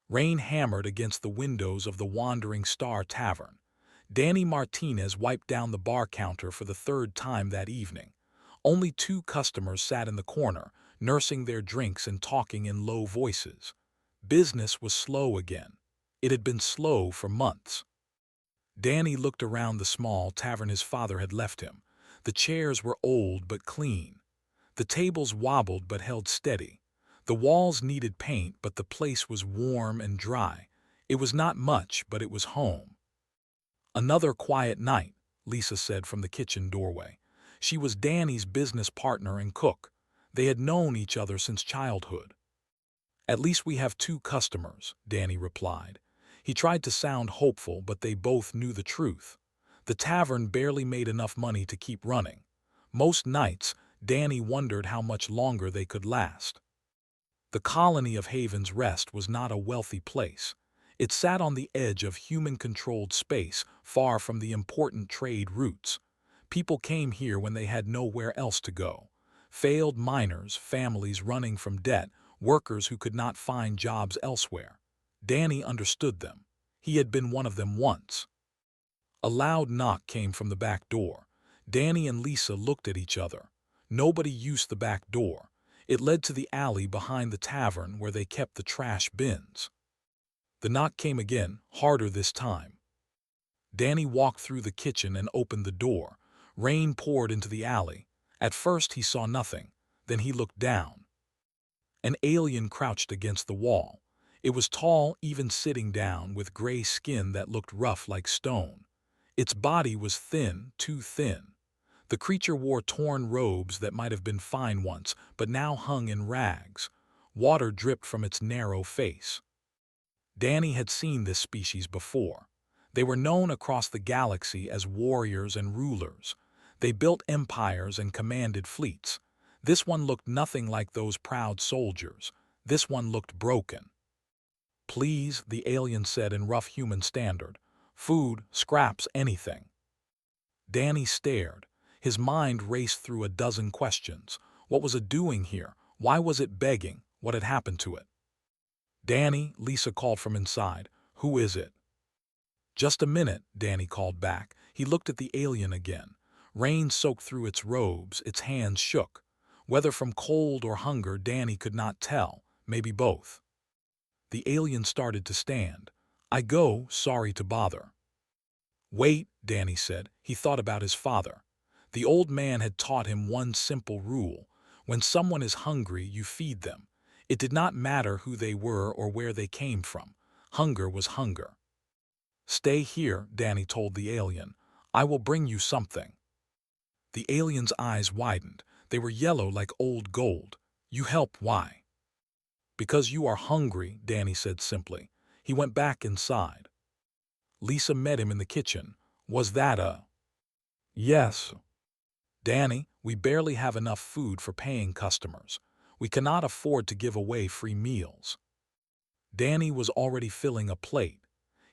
Rain hammered against the windows of the Wandering Star Tavern. Danny Martinez wiped down the bar counter for the third time that evening. Only two customers sat in the corner, nursing their drinks and talking in low voices. Business was slow again. It had been slow for months. Danny looked around the small tavern his father had left him. The chairs were old but clean. The tables wobbled but held steady. The walls needed paint, but the place was warm and dry. It was not much, but it was home. "Another quiet night," Lisa said from the kitchen doorway. She was Danny's business partner and cook. They had known each other since childhood. "At least we have two customers," Danny replied. He tried to sound hopeful, but they both knew the truth. The tavern barely made enough money to keep running. Most nights, Danny wondered how much longer they could last. The colony of Haven's Rest was not a wealthy place. It sat on the edge of human-controlled space, far from the important trade routes. People came here when they had nowhere else to go. Failed miners, families running from debt, workers who could not find jobs elsewhere. Danny understood them. He had been one of them once. A loud knock came from the back door. Danny and Lisa looked at each other. Nobody used the back door. It led to the alley behind the tavern where they kept the trash bins. The knock came again, harder this time. Danny walked through the kitchen and opened the door. Rain poured into the alley. At first he saw nothing. Then he looked down. An alien crouched against the wall. It was tall, even sitting down, with gray skin that looked rough like stone. Its body was thin, too thin. The creature wore torn robes that might have been fine once, but now hung in rags. Water dripped from its narrow face. Danny had seen this species before. They were known across the galaxy as warriors and rulers. They built empires and commanded fleets. This one looked nothing like those proud soldiers. This one looked broken. "Please," the alien said in rough human standard. "Food, scraps, anything." Danny stared. His mind raced through a dozen questions. What was it doing here? Why was it begging? What had happened to it? "Danny," Lisa called from inside. "Who is it?" "Just a minute," Danny called back. He looked at the alien again. Rain soaked through its robes, its hands shook. Whether from cold or hunger, Danny could not tell. Maybe both. The alien started to stand. "I go, sorry to bother." "Wait," Danny said. He thought about his father. The old man had taught him one simple rule. When someone is hungry, you feed them. It did not matter who they were or where they came from. Hunger was hunger. "Stay here," Danny told the alien. "I will bring you something." The alien's eyes widened. They were yellow like old gold. "You help, why?" "Because you are hungry," Danny said simply. He went back inside. Lisa met him in the kitchen. "Was that a—" "Yes." "Danny, we barely have enough food for paying customers. We cannot afford to give away free meals." Danny was already filling a plate.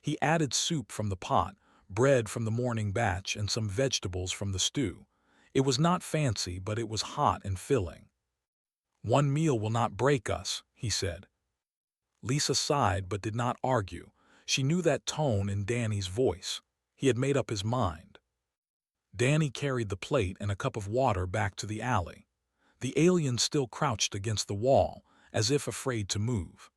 He added soup from the pot, bread from the morning batch, and some vegetables from the stew. It was not fancy, but it was hot and filling. "One meal will not break us," he said. Lisa sighed but did not argue. She knew that tone in Danny's voice. He had made up his mind. Danny carried the plate and a cup of water back to the alley. The alien still crouched against the wall, as if afraid to move.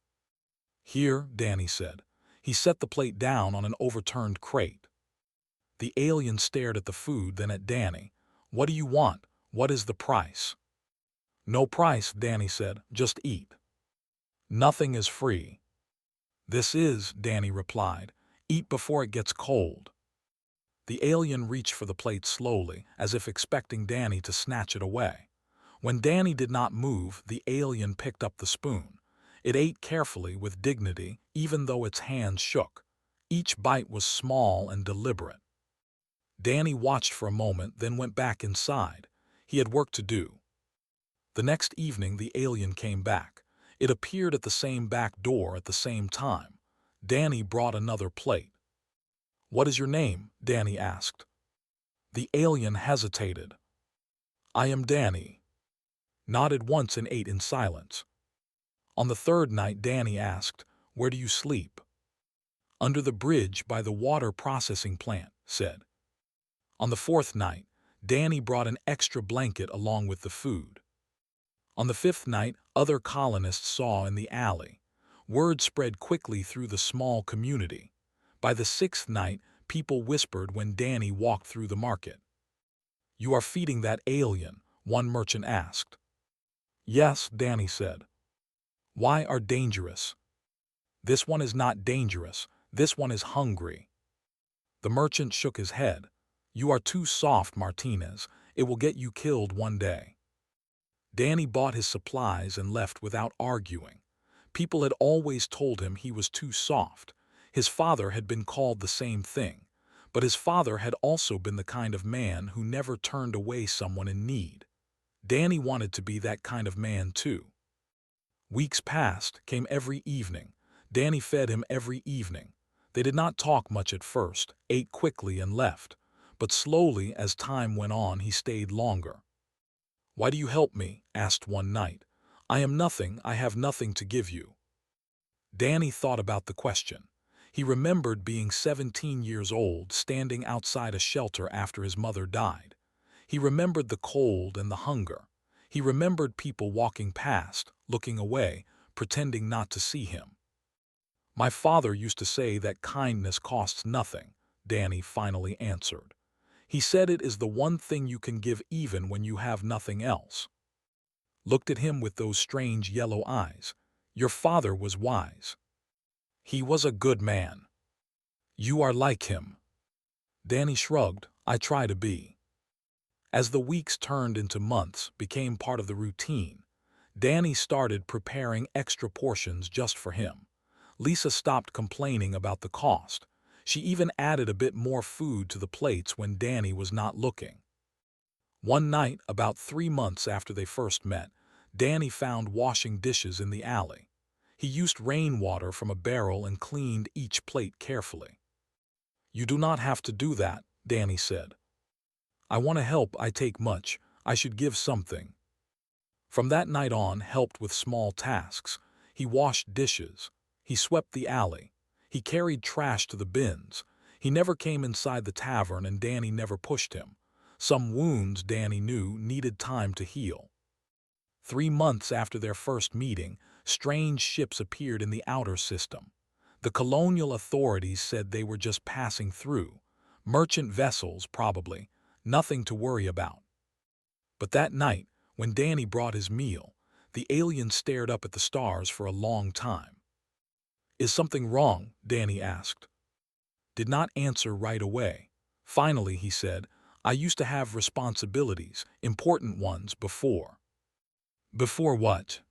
"Here," Danny said. He set the plate down on an overturned crate. The alien stared at the food, then at Danny. "What do you want? What is the price?" "No price," Danny said. "Just eat." "Nothing is free." "This is," Danny replied. "Eat before it gets cold." The alien reached for the plate slowly, as if expecting Danny to snatch it away. When Danny did not move, the alien picked up the spoon. It ate carefully, with dignity, even though its hands shook. Each bite was small and deliberate. Danny watched for a moment, then went back inside. He had work to do. The next evening the alien came back. It appeared at the same back door at the same time. Danny brought another plate. "What is your name?" Danny asked. The alien hesitated. "I am Danny." Nodded once and ate in silence. On the third night Danny asked, "Where do you sleep?" "Under the bridge by the water processing plant," said. On the fourth night, Danny brought an extra blanket along with the food. On the fifth night, other colonists saw in the alley. Word spread quickly through the small community. By the sixth night, people whispered when Danny walked through the market. "You are feeding that alien?" one merchant asked. "Yes," Danny said. "Why are dangerous?" "This one is not dangerous. This one is hungry." The merchant shook his head. "You are too soft, Martinez. It will get you killed one day." Danny bought his supplies and left without arguing. People had always told him he was too soft. His father had been called the same thing, but his father had also been the kind of man who never turned away someone in need. Danny wanted to be that kind of man too. Weeks passed, came every evening. Danny fed him every evening. They did not talk much at first, ate quickly and left. But slowly, as time went on, he stayed longer. "Why do you help me?" asked one night. "I am nothing, I have nothing to give you." Danny thought about the question. He remembered being 17 years old, standing outside a shelter after his mother died. He remembered the cold and the hunger. He remembered people walking past, looking away, pretending not to see him. "My father used to say that kindness costs nothing," Danny finally answered. "He said it is the one thing you can give even when you have nothing else." Looked at him with those strange yellow eyes. "Your father was wise. He was a good man. You are like him." Danny shrugged. "I try to be." As the weeks turned into months, became part of the routine, Danny started preparing extra portions just for him. Lisa stopped complaining about the cost. She even added a bit more food to the plates when Danny was not looking. One night, about 3 months after they first met, Danny found washing dishes in the alley. He used rainwater from a barrel and cleaned each plate carefully. "You do not have to do that," Danny said. "I want to help, I take much. I should give something." From that night on, helped with small tasks. He washed dishes. He swept the alley. He carried trash to the bins. He never came inside the tavern and Danny never pushed him. Some wounds, Danny knew, needed time to heal. 3 months after their first meeting, strange ships appeared in the outer system. The colonial authorities said they were just passing through. Merchant vessels, probably. Nothing to worry about. But that night, when Danny brought his meal, the alien stared up at the stars for a long time. "Is something wrong?" Danny asked. Did not answer right away. Finally, he said, "I used to have responsibilities, important ones, before." "Before what?"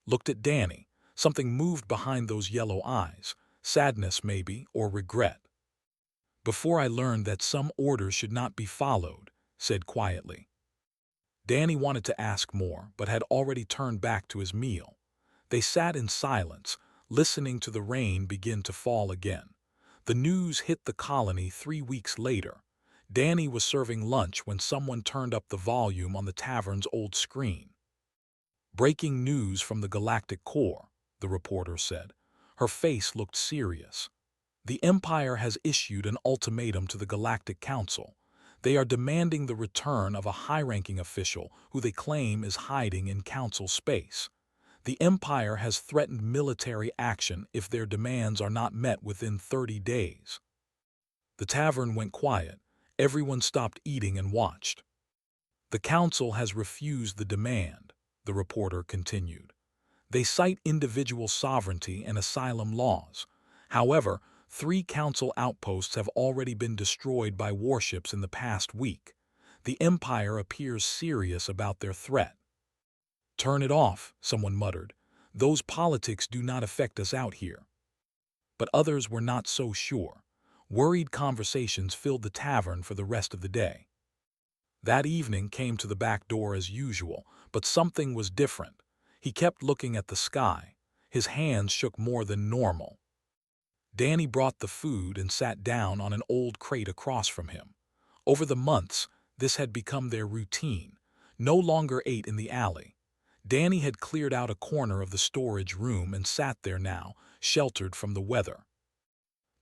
Looked at Danny. Something moved behind those yellow eyes. Sadness, maybe, or regret. "Before I learned that some orders should not be followed," said quietly. Danny wanted to ask more, but had already turned back to his meal. They sat in silence, listening to the rain begin to fall again. The news hit the colony 3 weeks later. Danny was serving lunch when someone turned up the volume on the tavern's old screen. "Breaking news from the Galactic Core," the reporter said. Her face looked serious. "The Empire has issued an ultimatum to the Galactic Council. They are demanding the return of a high-ranking official who they claim is hiding in Council space. The Empire has threatened military action if their demands are not met within 30 days. The tavern went quiet. Everyone stopped eating and watched. "The Council has refused the demand," the reporter continued. "They cite individual sovereignty and asylum laws. However, 3 Council outposts have already been destroyed by warships in the past week. The Empire appears serious about their threat." "Turn it off," someone muttered. "Those politics do not affect us out here." But others were not so sure. Worried conversations filled the tavern for the rest of the day. That evening came to the back door as usual, but something was different. He kept looking at the sky. His hands shook more than normal. Danny brought the food and sat down on an old crate across from him. Over the months, this had become their routine. No longer ate in the alley. Danny had cleared out a corner of the storage room and sat there now, sheltered from the weather.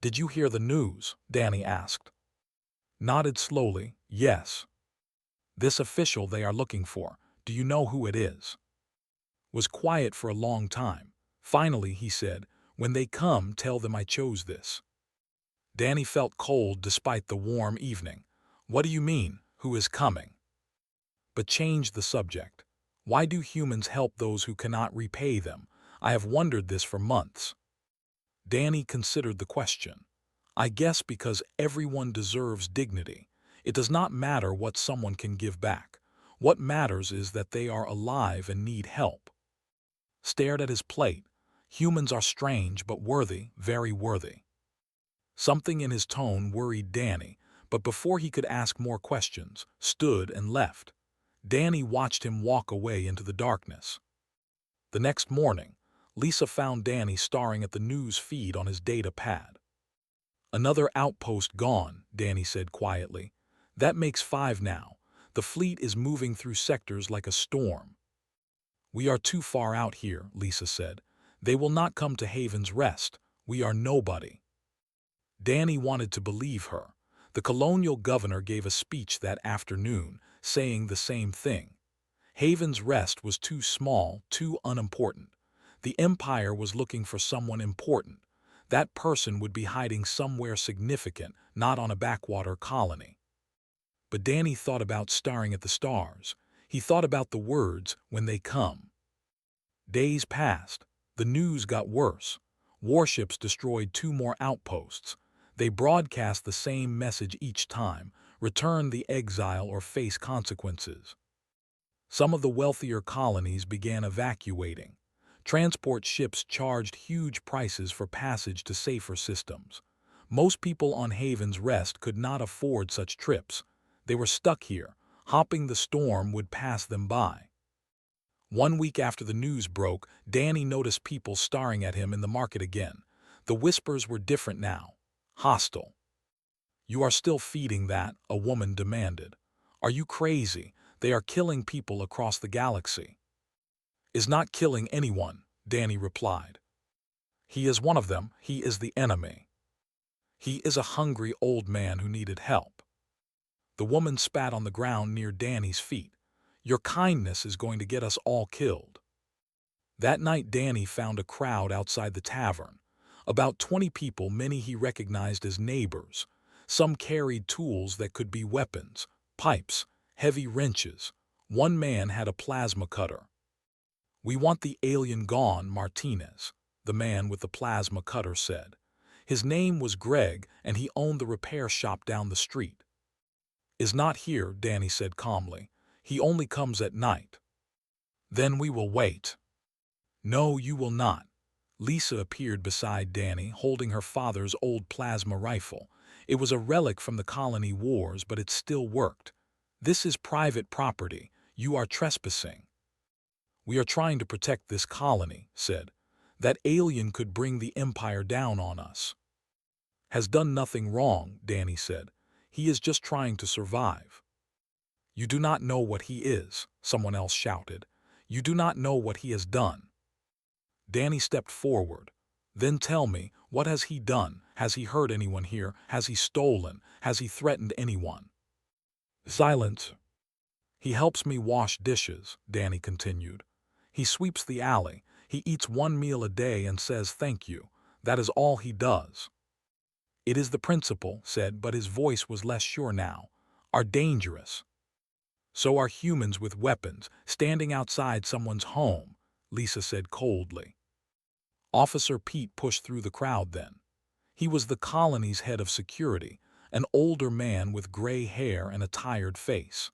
"Did you hear the news?" Danny asked. Nodded slowly, "Yes. This official they are looking for, do you know who it is?" Was quiet for a long time. Finally, he said, "When they come, tell them I chose this." Danny felt cold despite the warm evening. "What do you mean, who is coming?" But changed the subject. "Why do humans help those who cannot repay them? I have wondered this for months." Danny considered the question. "I guess because everyone deserves dignity. It does not matter what someone can give back. What matters is that they are alive and need help." Stared at his plate. Humans are strange but worthy, very worthy. Something in his tone worried Danny, but before he could ask more questions, stood and left. Danny watched him walk away into the darkness. The next morning, Lisa found Danny staring at the news feed on his data pad. "Another outpost gone," Danny said quietly. "That makes 5 now. The fleet is moving through sectors like a storm." "We are too far out here," Lisa said. "They will not come to Haven's Rest. We are nobody." Danny wanted to believe her. The colonial governor gave a speech that afternoon, saying the same thing. Haven's Rest was too small, too unimportant. The Empire was looking for someone important. That person would be hiding somewhere significant, not on a backwater colony. But Danny thought about staring at the stars. He thought about the words, "when they come." Days passed. The news got worse. Warships destroyed 2 more outposts. They broadcast the same message each time: return the exile or face consequences. Some of the wealthier colonies began evacuating. Transport ships charged huge prices for passage to safer systems. Most people on Haven's Rest could not afford such trips. They were stuck here, hoping the storm would pass them by. 1 week after the news broke, Danny noticed people staring at him in the market again. The whispers were different now. Hostile. "You are still feeding that?" a woman demanded. "Are you crazy? They are killing people across the galaxy." "Is not killing anyone," Danny replied. "He is one of them. He is the enemy. He is a hungry old man who needed help." The woman spat on the ground near Danny's feet. "Your kindness is going to get us all killed." That night Danny found a crowd outside the tavern. About 20 people, many he recognized as neighbors. Some carried tools that could be weapons, pipes, heavy wrenches. One man had a plasma cutter. "We want the alien gone, Martinez," the man with the plasma cutter said. His name was Greg, and he owned the repair shop down the street. "Is not here," Danny said calmly. "He only comes at night." "Then we will wait." "No, you will not." Lisa appeared beside Danny, holding her father's old plasma rifle. It was a relic from the colony wars, but it still worked. "This is private property. You are trespassing." "We are trying to protect this colony," said. "That alien could bring the Empire down on us." "Has done nothing wrong," Danny said. "He is just trying to survive." "You do not know what he is," someone else shouted. "You do not know what he has done." Danny stepped forward. "Then tell me, what has he done? Has he hurt anyone here? Has he stolen? Has he threatened anyone?" "Silence." "He helps me wash dishes," Danny continued. "He sweeps the alley. He eats 1 meal a day and says thank you. That is all he does." "It is the principle," said, but his voice was less sure now. "Are dangerous. So are humans with weapons, standing outside someone's home," Lisa said coldly. Officer Pete pushed through the crowd then. He was the colony's head of security, an older man with gray hair and a tired face.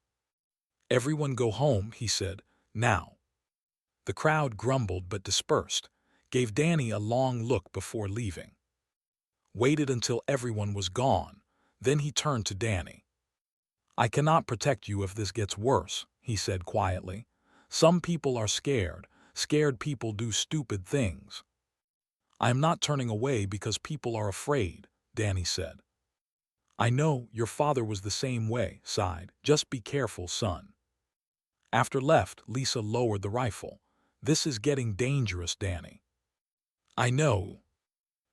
"Everyone go home," he said, "now." The crowd grumbled but dispersed, gave Danny a long look before leaving. Waited until everyone was gone, then he turned to Danny. "I cannot protect you if this gets worse," he said quietly. "Some people are scared. Scared people do stupid things." "I am not turning away because people are afraid," Danny said. "I know, your father was the same way," sighed. "Just be careful, son." After left, Lisa lowered the rifle. "This is getting dangerous, Danny." "I know."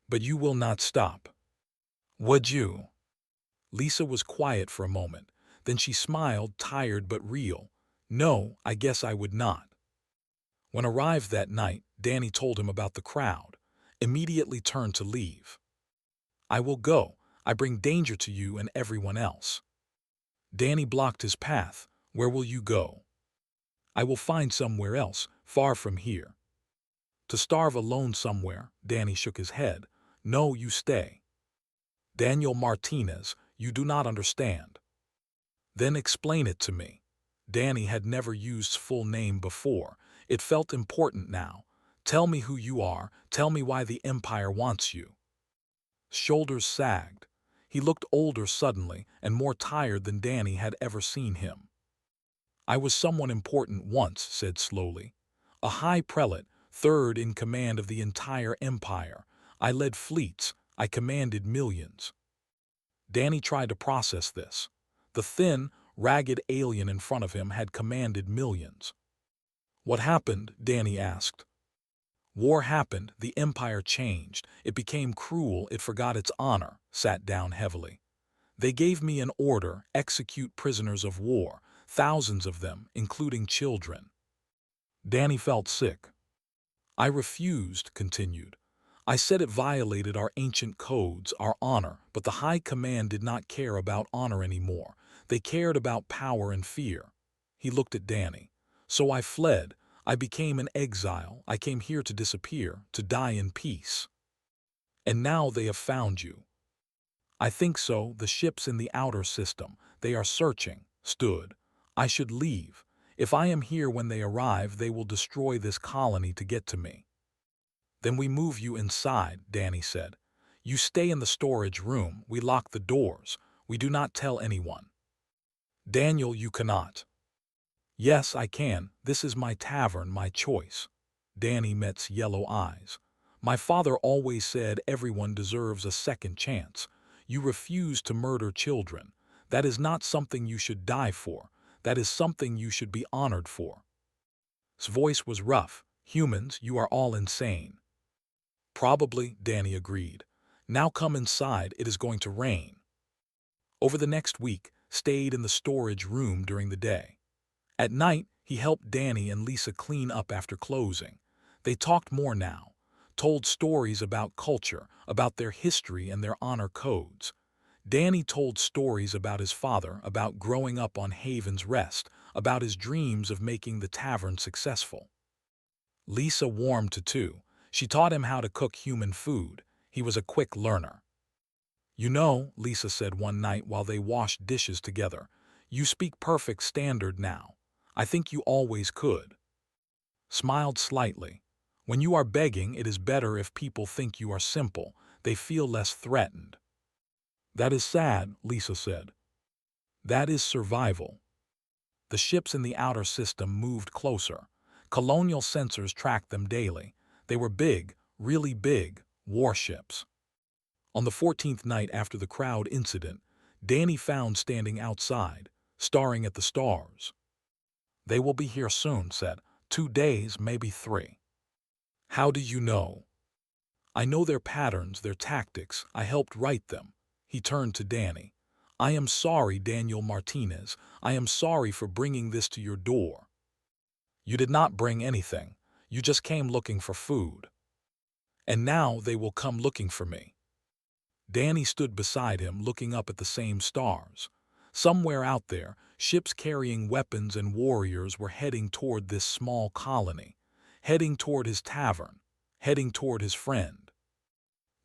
But you will not stop. Would you? Lisa was quiet for a moment. Then she smiled, tired but real. No, I guess I would not. When arrived that night, Danny told him about the crowd. Immediately turned to leave. I will go. I bring danger to you and everyone else. Danny blocked his path. Where will you go? I will find somewhere else, far from here. To starve alone somewhere, Danny shook his head. No, you stay. Daniel Martinez, you do not understand. Then explain it to me. Danny had never used full name before. It felt important now. Tell me who you are. Tell me why the Empire wants you. Shoulders sagged. He looked older suddenly and more tired than Danny had ever seen him. I was someone important once, said slowly. A high prelate, third in command of the entire empire. I led fleets. I commanded millions. Danny tried to process this. The thin, ragged alien in front of him had commanded millions. What happened? Danny asked. War happened, the empire changed. It became cruel, it forgot its honor, sat down heavily. They gave me an order, execute prisoners of war, thousands of them, including children. Danny felt sick. I refused, continued. I said it violated our ancient codes, our honor, but the high command did not care about honor anymore. They cared about power and fear. He looked at Danny. So I fled. I became an exile. I came here to disappear, to die in peace. And now they have found you. I think so, the ships in the outer system. They are searching. Stood. I should leave. If I am here when they arrive, they will destroy this colony to get to me. Then we move you inside, Danny said. You stay in the storage room. We lock the doors. We do not tell anyone. Daniel, you cannot. Yes, I can. This is my tavern, my choice. Danny met's yellow eyes. My father always said everyone deserves a second chance. You refuse to murder children. That is not something you should die for. That is something you should be honored for. His voice was rough. Humans, you are all insane. Probably, Danny agreed. Now come inside, it is going to rain. Over the next week, stayed in the storage room during the day. At night, he helped Danny and Lisa clean up after closing. They talked more now, told stories about culture, about their history and their honor codes. Danny told stories about his father, about growing up on Haven's Rest, about his dreams of making the tavern successful. Lisa warmed to too. She taught him how to cook human food. He was a quick learner. You know, Lisa said one night while they washed dishes together, you speak perfect standard now. I think you always could. Smiled slightly. When you are begging, it is better if people think you are simple. They feel less threatened. That is sad, Lisa said. That is survival. The ships in the outer system moved closer. Colonial sensors tracked them daily. They were big, really big, warships. On the 14th night after the crowd incident, Danny found standing outside, staring at the stars. They will be here soon, said. 2 days, maybe 3. How do you know? I know their patterns, their tactics. I helped write them. He turned to Danny. I am sorry, Daniel Martinez. I am sorry for bringing this to your door. You did not bring anything. You just came looking for food. And now they will come looking for me. Danny stood beside him, looking up at the same stars. Somewhere out there, ships carrying weapons and warriors were heading toward this small colony, heading toward his tavern, heading toward his friend.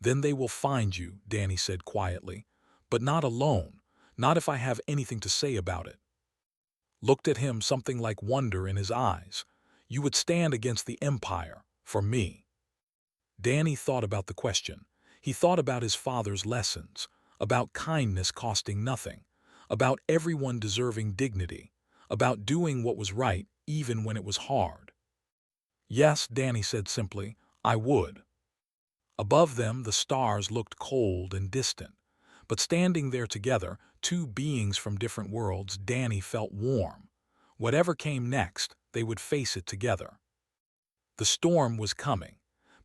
Then they will find you, Danny said quietly, but not alone, not if I have anything to say about it. Looked at him, something like wonder in his eyes. You would stand against the Empire, for me. Danny thought about the question. He thought about his father's lessons, about kindness costing nothing, about everyone deserving dignity, about doing what was right even when it was hard. Yes, Danny said simply, I would. Above them, the stars looked cold and distant. But standing there together, two beings from different worlds, Danny felt warm. Whatever came next, they would face it together. The storm was coming,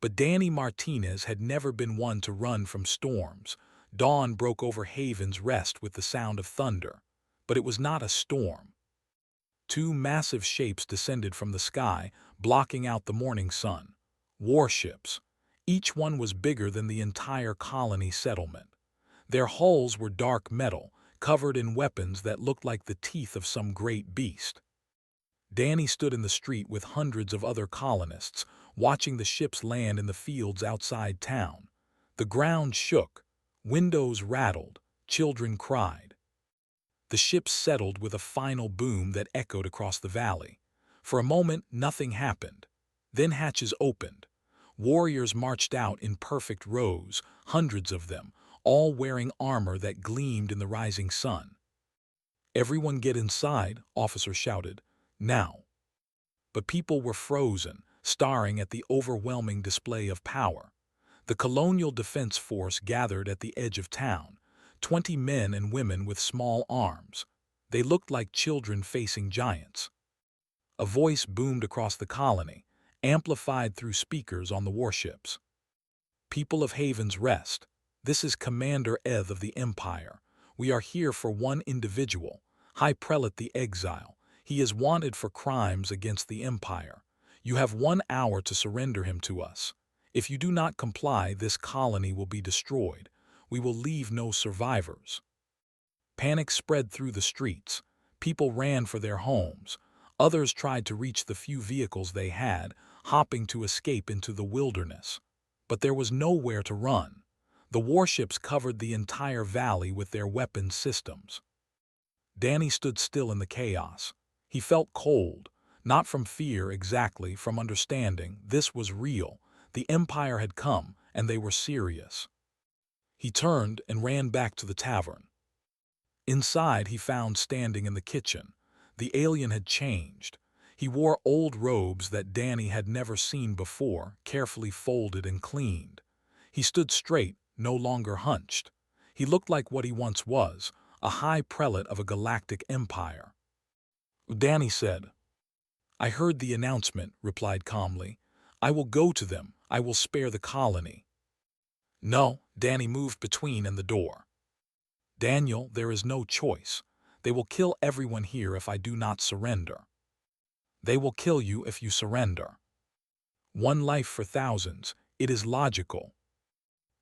But Danny Martinez had never been one to run from storms. Dawn broke over Haven's Rest with the sound of thunder. But it was not a storm. Two massive shapes descended from the sky, blocking out the morning sun. Warships. Each one was bigger than the entire colony settlement. Their hulls were dark metal, covered in weapons that looked like the teeth of some great beast. Danny stood in the street with hundreds of other colonists, watching the ships land in the fields outside town. The ground shook, windows rattled, children cried. The ships settled with a final boom that echoed across the valley. For a moment, nothing happened. Then hatches opened. Warriors marched out in perfect rows, hundreds of them, all wearing armor that gleamed in the rising sun. "Everyone get inside," officer shouted. "Now." But people were frozen, staring at the overwhelming display of power. The Colonial Defense Force gathered at the edge of town, 20 men and women with small arms. They looked like children facing giants. A voice boomed across the colony, amplified through speakers on the warships. "People of Haven's Rest, this is Commander Eth of the Empire. We are here for one individual, High Prelate the Exile. He is wanted for crimes against the Empire. You have 1 hour to surrender him to us. If you do not comply, this colony will be destroyed. We will leave no survivors." Panic spread through the streets. People ran for their homes. Others tried to reach the few vehicles they had, hopping to escape into the wilderness. But there was nowhere to run. The warships covered the entire valley with their weapons systems. Danny stood still in the chaos. He felt cold, not from fear exactly, from understanding. This was real. The Empire had come, and they were serious. He turned and ran back to the tavern. Inside, he found standing in the kitchen. The alien had changed. He wore old robes that Danny had never seen before, carefully folded and cleaned. He stood straight, no longer hunched. He looked like what he once was, a high prelate of a galactic empire. Danny said. "I heard the announcement," replied calmly. "I will go to them. I will spare the colony." "No," Danny moved between and the door. "Daniel, there is no choice. They will kill everyone here if I do not surrender." "They will kill you if you surrender." "One life for thousands. It is logical."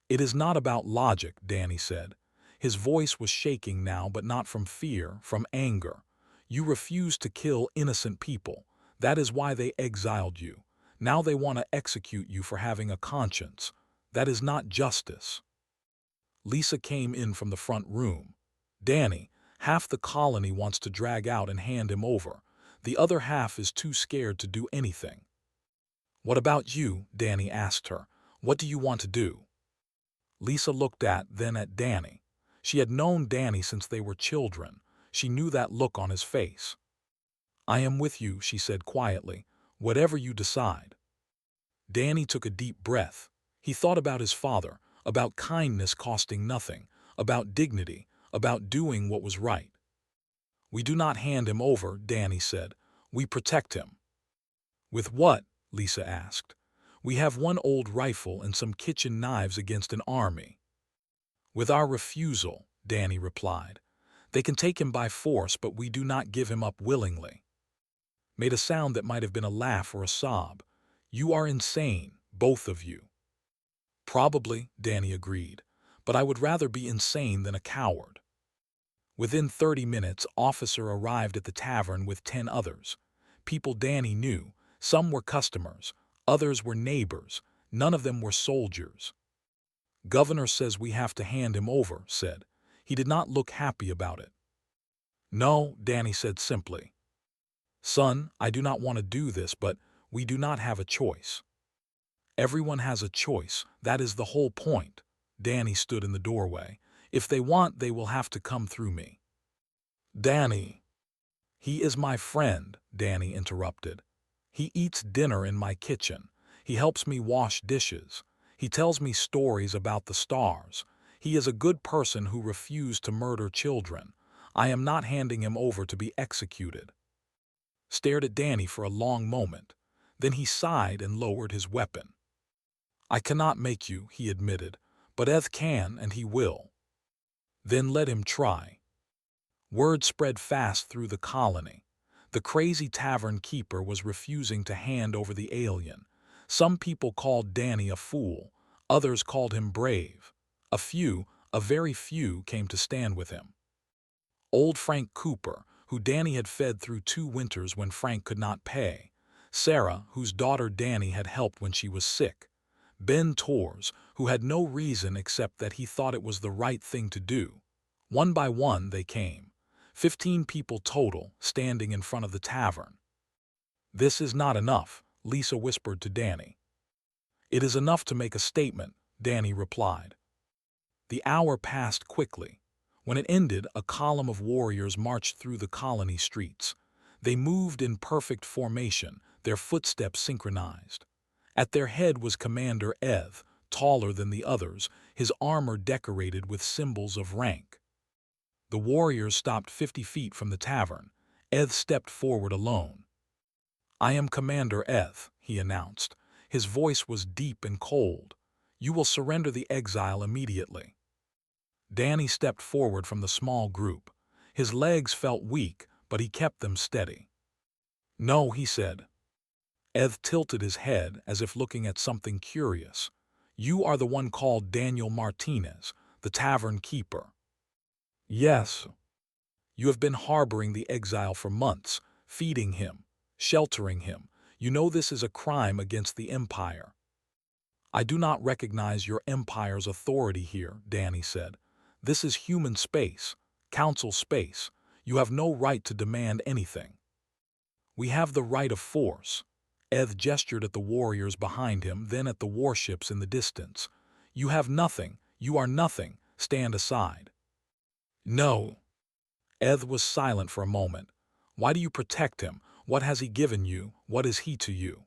"It is not about logic," Danny said. His voice was shaking now, but not from fear, from anger. "You refused to kill innocent people. That is why they exiled you. Now they want to execute you for having a conscience. That is not justice." Lisa came in from the front room. "Danny, half the colony wants to drag out and hand him over. The other half is too scared to do anything." "What about you?" Danny asked her. "What do you want to do?" Lisa looked then at Danny. She had known Danny since they were children. She knew that look on his face. "I am with you," she said quietly. "Whatever you decide." Danny took a deep breath. He thought about his father, about kindness costing nothing, about dignity, about doing what was right. "We do not hand him over," Danny said. "We protect him." "With what?" Lisa asked. "We have one old rifle and some kitchen knives against an army." "With our refusal," Danny replied. "They can take him by force, but we do not give him up willingly." Made a sound that might have been a laugh or a sob. "You are insane, both of you." "Probably," Danny agreed, "but I would rather be insane than a coward." Within 30 minutes, officer arrived at the tavern with 10 others. People Danny knew. Some were customers, others were neighbors, none of them were soldiers. "Governor says we have to hand him over," said. He did not look happy about it. "No," Danny said simply. "Son, I do not want to do this, but we do not have a choice." "Everyone has a choice. That is the whole point." Danny stood in the doorway. "If they want, they will have to come through me." "Danny." "He is my friend," Danny interrupted. "He eats dinner in my kitchen. He helps me wash dishes. He tells me stories about the stars. He is a good person who refused to murder children. I am not handing him over to be executed." Stared at Danny for a long moment. Then he sighed and lowered his weapon. I cannot make you, he admitted, but Eth can and he will. Then let him try. Word spread fast through the colony. The crazy tavern keeper was refusing to hand over the alien. Some people called Danny a fool, others called him brave. A very few, came to stand with him. Old Frank Cooper, who Danny had fed through 2 winters when Frank could not pay. Sarah, whose daughter Danny had helped when she was sick. Ben Torres, who had no reason except that he thought it was the right thing to do. One by one they came. 15 people total, standing in front of the tavern. This is not enough, Lisa whispered to Danny. It is enough to make a statement, Danny replied. The hour passed quickly. When it ended, a column of warriors marched through the colony streets. They moved in perfect formation, their footsteps synchronized. At their head was Commander Eth, taller than the others, his armor decorated with symbols of rank. The warriors stopped 50 feet from the tavern. Eth stepped forward alone. I am Commander Eth, he announced. His voice was deep and cold. You will surrender the exile immediately. Danny stepped forward from the small group. His legs felt weak, but he kept them steady. No, he said. Eth tilted his head as if looking at something curious. You are the one called Daniel Martinez, the tavern keeper. Yes. You have been harboring the exile for months, feeding him, sheltering him. You know this is a crime against the Empire. I do not recognize your Empire's authority here, Danny said. This is human space, council space. You have no right to demand anything. We have the right of force. Eth gestured at the warriors behind him, then at the warships in the distance. You have nothing. You are nothing. Stand aside. No. Eth was silent for a moment. Why do you protect him? What has he given you? What is he to you?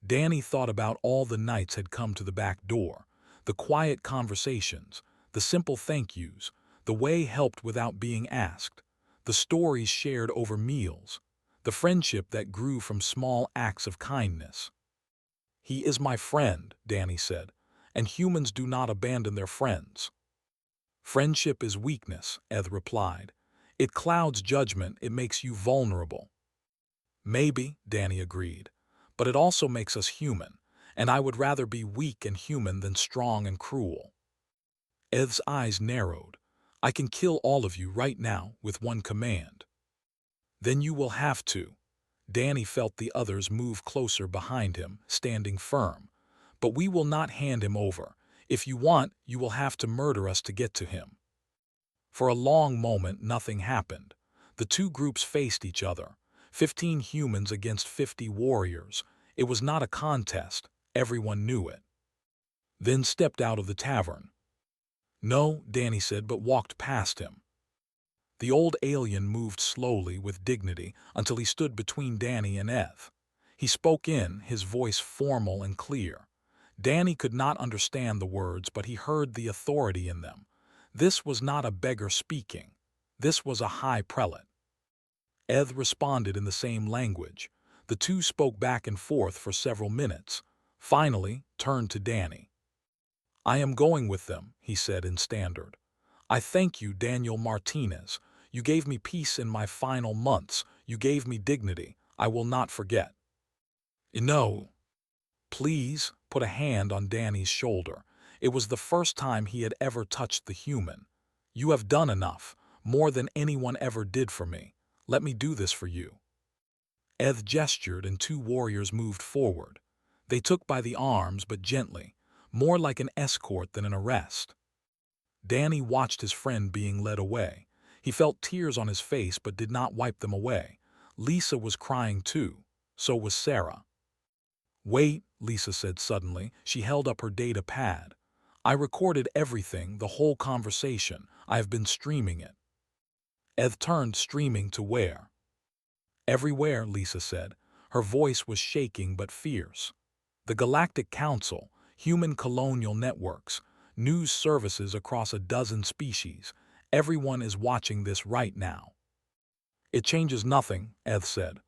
Danny thought about all the knights had come to the back door, the quiet conversations, the simple thank yous, the way helped without being asked, the stories shared over meals, the friendship that grew from small acts of kindness. He is my friend, Danny said, and humans do not abandon their friends. Friendship is weakness, Eth replied. It clouds judgment, it makes you vulnerable. Maybe, Danny agreed, but it also makes us human, and I would rather be weak and human than strong and cruel. Eth's eyes narrowed. I can kill all of you right now with one command. Then you will have to. Danny felt the others move closer behind him, standing firm. But we will not hand him over. If you want, you will have to murder us to get to him. For a long moment, nothing happened. The 2 groups faced each other. 15 humans against 50 warriors. It was not a contest. Everyone knew it. Then stepped out of the tavern. No, Danny said, but walked past him. The old alien moved slowly with dignity until he stood between Danny and Eth. He spoke in, his voice formal and clear. Danny could not understand the words, but he heard the authority in them. This was not a beggar speaking. This was a high prelate. Eth responded in the same language. The 2 spoke back and forth for several minutes. Finally, turned to Danny. I am going with them, he said in Standard. I thank you, Daniel Martinez. You gave me peace in my final months. You gave me dignity. I will not forget. No. Please, put a hand on Danny's shoulder. It was the first time he had ever touched the human. You have done enough, more than anyone ever did for me. Let me do this for you. Eth gestured and 2 warriors moved forward. They took by the arms, but gently, more like an escort than an arrest. Danny watched his friend being led away. He felt tears on his face but did not wipe them away. Lisa was crying too. So was Sarah. Wait, Lisa said suddenly. She held up her data pad. I recorded everything, the whole conversation. I have been streaming it. Eth turned, streaming to where? Everywhere, Lisa said. Her voice was shaking but fierce. The Galactic Council, human colonial networks, news services across a dozen species. Everyone is watching this right now. It changes nothing, Eth said.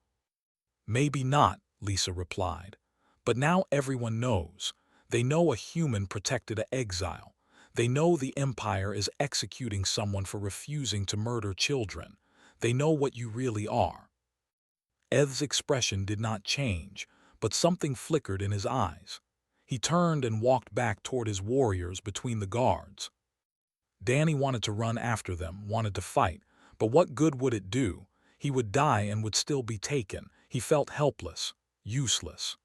Maybe not, Lisa replied. But now everyone knows. They know a human protected an exile. They know the Empire is executing someone for refusing to murder children. They know what you really are. Ed's expression did not change, but something flickered in his eyes. He turned and walked back toward his warriors between the guards. Danny wanted to run after them, wanted to fight, but what good would it do? He would die and would still be taken. He felt helpless, useless.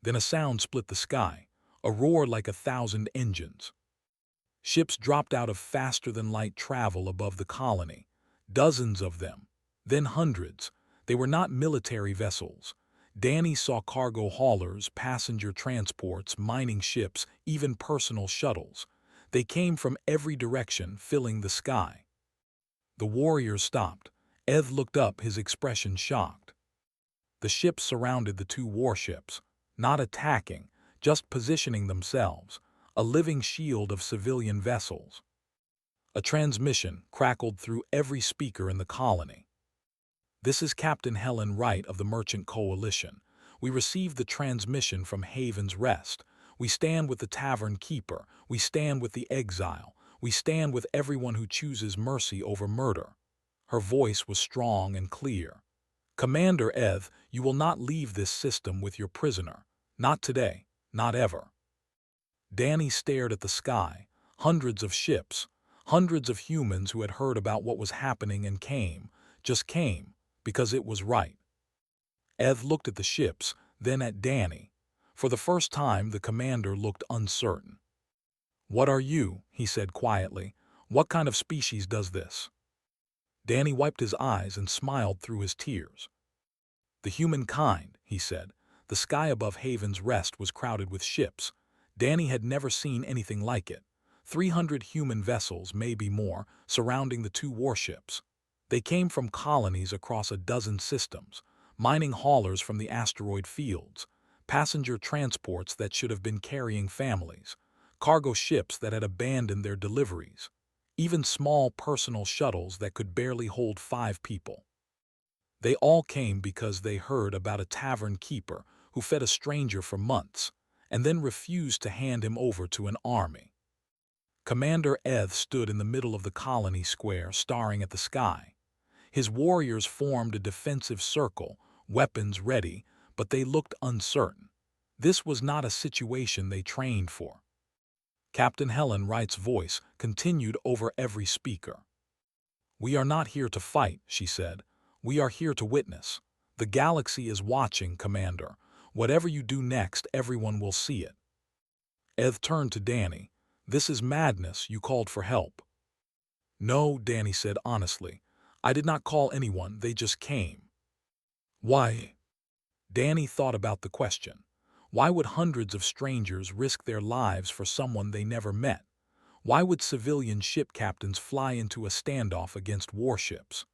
Then a sound split the sky, a roar like 1,000 engines. Ships dropped out of faster-than-light travel above the colony, dozens of them, then hundreds. They were not military vessels. Danny saw cargo haulers, passenger transports, mining ships, even personal shuttles. They came from every direction, filling the sky. The warriors stopped. Ed looked up, his expression shocked. The ships surrounded the two warships, not attacking, just positioning themselves, a living shield of civilian vessels. A transmission crackled through every speaker in the colony. "This is Captain Helen Wright of the Merchant Coalition. We received the transmission from Haven's Rest. We stand with the tavern keeper. We stand with the exile. We stand with everyone who chooses mercy over murder." Her voice was strong and clear. "Commander Eth, you will not leave this system with your prisoner. Not today, not ever." Danny stared at the sky. Hundreds of ships, hundreds of humans who had heard about what was happening and came, just came, because it was right. Eth looked at the ships, then at Danny. For the first time, the commander looked uncertain. "What are you?" he said quietly. "What kind of species does this?" Danny wiped his eyes and smiled through his tears. "The humankind," he said. The sky above Haven's Rest was crowded with ships. Danny had never seen anything like it. 300 human vessels, maybe more, surrounding the two warships. They came from colonies across a dozen systems, mining haulers from the asteroid fields, passenger transports that should have been carrying families, cargo ships that had abandoned their deliveries, even small personal shuttles that could barely hold 5 people. They all came because they heard about a tavern keeper who fed a stranger for months and then refused to hand him over to an army. Commander Eth stood in the middle of the colony square, staring at the sky. His warriors formed a defensive circle, weapons ready, but they looked uncertain. This was not a situation they trained for. Captain Helen Wright's voice continued over every speaker. "We are not here to fight," she said. "We are here to witness. The galaxy is watching, Commander. Whatever you do next, everyone will see it." Eth turned to Danny. "This is madness. You called for help." "No," Danny said honestly. "I did not call anyone. They just came." "Why?" Danny thought about the question. Why would hundreds of strangers risk their lives for someone they never met? Why would civilian ship captains fly into a standoff against warships?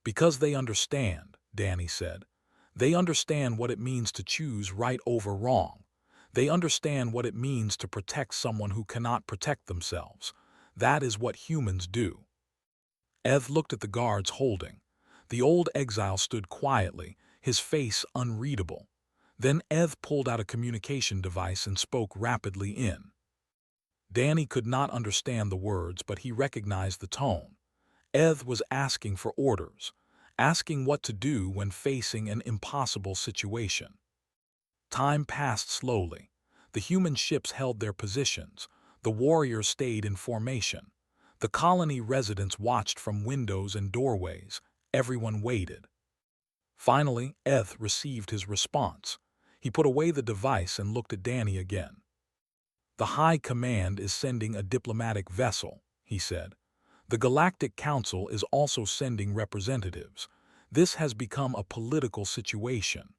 "Because they understand," Danny said. "They understand what it means to choose right over wrong. They understand what it means to protect someone who cannot protect themselves. That is what humans do." Eth looked at the guards holding. The old exile stood quietly, his face unreadable. Then Eth pulled out a communication device and spoke rapidly in. Danny could not understand the words, but he recognized the tone. Eth was asking for orders, asking what to do when facing an impossible situation. Time passed slowly. The human ships held their positions. The warriors stayed in formation. The colony residents watched from windows and doorways. Everyone waited. Finally, Eth received his response. He put away the device and looked at Danny again. "The High Command is sending a diplomatic vessel," he said. "The Galactic Council is also sending representatives. This has become a political situation."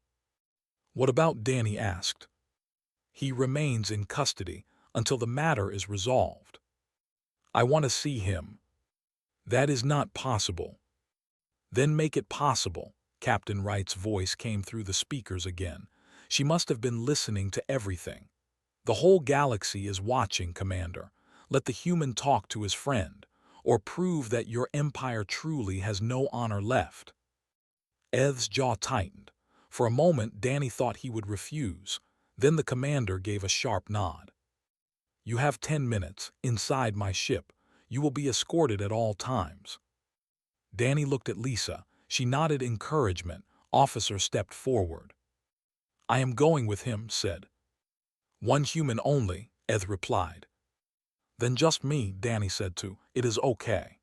"What about?" Danny asked. "He remains in custody until the matter is resolved." "I want to see him." "That is not possible." "Then make it possible." Captain Wright's voice came through the speakers again. She must have been listening to everything. "The whole galaxy is watching, Commander. Let the human talk to his friend, or prove that your empire truly has no honor left." Eth's jaw tightened. For a moment, Danny thought he would refuse. Then the commander gave a sharp nod. "You have 10 minutes, inside my ship. You will be escorted at all times." Danny looked at Lisa. She nodded encouragement. Officer stepped forward. "I am going with him," said. "One human only," Eth replied. "Then just me," Danny said too. "It is okay."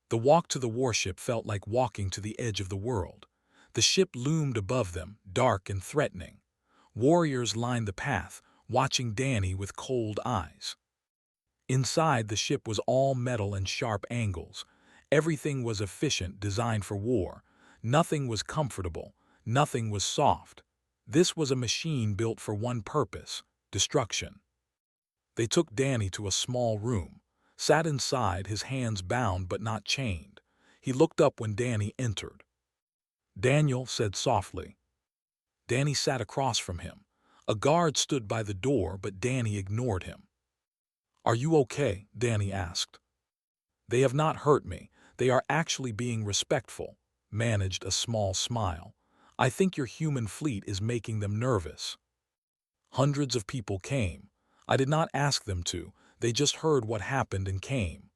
The walk to the warship felt like walking to the edge of the world. The ship loomed above them, dark and threatening. Warriors lined the path, watching Danny with cold eyes. Inside, the ship was all metal and sharp angles. Everything was efficient, designed for war. Nothing was comfortable. Nothing was soft. This was a machine built for one purpose: destruction. They took Danny to a small room. Sat inside, his hands bound but not chained. He looked up when Danny entered. "Daniel," said softly. Danny sat across from him. A guard stood by the door, but Danny ignored him. "Are you okay?" Danny asked. "They have not hurt me. They are actually being respectful," managed a small smile. "I think your human fleet is making them nervous." Hundreds of people came. I did not ask them to. They just heard what happened and came.